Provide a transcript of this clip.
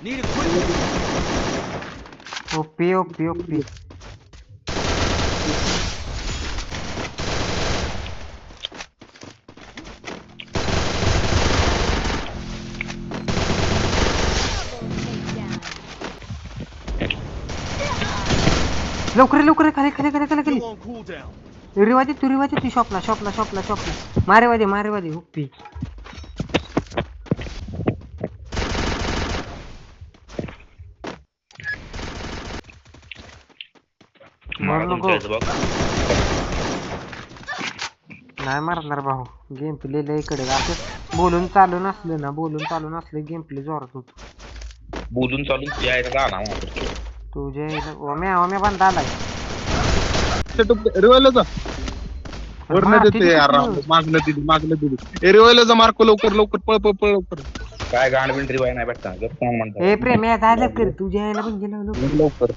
Need equipment. OP OP OP लवकर लवकर खाली खाली खाली खाली खाली Still on cooldown. रिवाजी तू रिवाजी ती शॉपला शॉपला शॉपला शॉपला मारेवादी ओपी मला मरू नको तुमच्या इथं बघ. नाही मारणार भाऊ गेम प्ले लय इकडे असं बोलून चालून असलं गेम प्ले जोरात होतो बोलून चालून यायला गाणं म्हणतो. तुझे ओम्या बंद आलाय रिवायलाचा वरनं मारते देते यार तिकडनं. मागलं दिली ए रिवायलाचा मार्क लवकर लवकर पळ पळ पळ लवकर काय गाण बिन रिवाय नाही भेटणार कोण म्हणतात ए प्रेम या झालं कर तुझ्या यायला पण गेलं लवकर